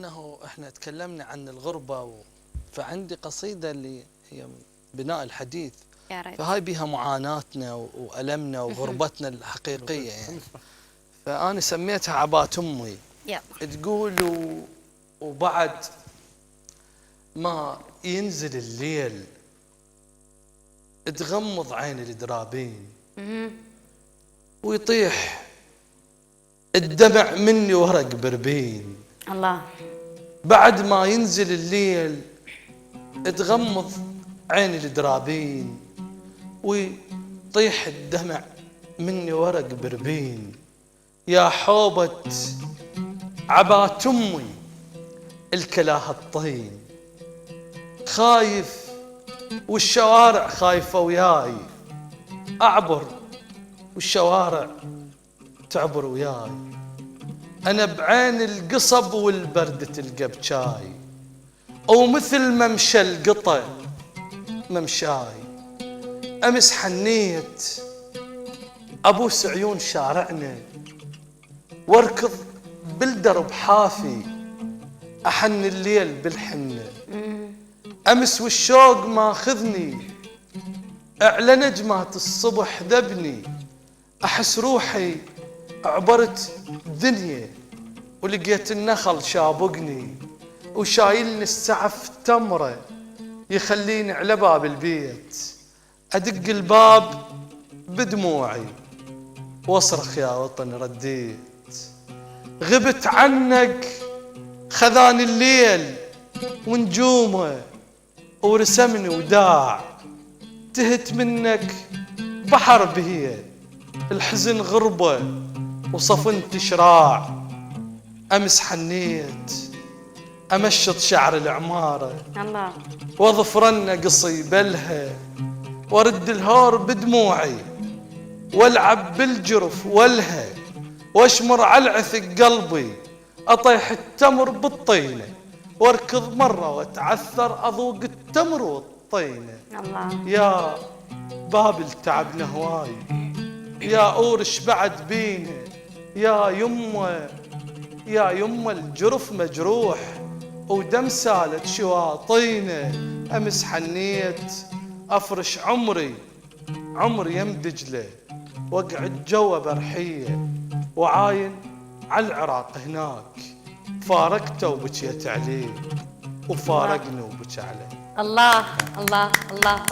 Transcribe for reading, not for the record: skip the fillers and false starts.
أنه إحنا تكلمنا عن الغربة فعندي قصيدة اللي هي بناء الحديث، يا ريت. فهاي بها معاناتنا وألمنا وغربتنا الحقيقية يعني. فأنا سميتها عبات أمي. تقول وبعد ما ينزل الليل تغمض عين الدرابين ويطيح الدمع مني ورق بربين. الله. بعد ما ينزل الليل تغمض عين الدرابين ويطيح الدمع مني ورق بربين. يا حوبة عبات أمي الكلاه الطين، خايف والشوارع خايفة وياي، أعبر والشوارع تعبر وياي. أنا بعين القصب والبرد تلقى بجاي، أو مثل ممشى القطة ممشاي. أمس حنيت أبوس عيون شارعنا واركض بالدرب حافي، أحن الليل بالحنة. أمس والشوق ماخذني أعلى نجمات الصبح ذبني، أحس روحي عبرت دنيا ولقيت النخل شابقني، وشايلني السعف تمرة يخليني على باب البيت. أدق الباب بدموعي واصرخ يا وطن رديت. غبت عنك خذاني الليل ونجومه ورسمني وداع، تهت منك بحر بهي الحزن غربة وصفنت شراع. أمس حنيت أمشط شعر العمارة الله، واظفرن قصي بلها، وارد الهور بدموعي والعب بالجرف والها، واشمر على العثق قلبي اطيح التمر بالطينه، واركض مره واتعثر اذوق التمر والطينه. الله. يا بابل تعبنا هواي، يا اورش بعد بينا، يا يمه يا يمه الجرف مجروح ودم سالت شواطينه. امس حنيت افرش عمري يم دجله، واقعد جوا برحيه وعاين على العراق هناك. فارقته وبكيت عليه وفارقني وبكى عليه. الله الله الله.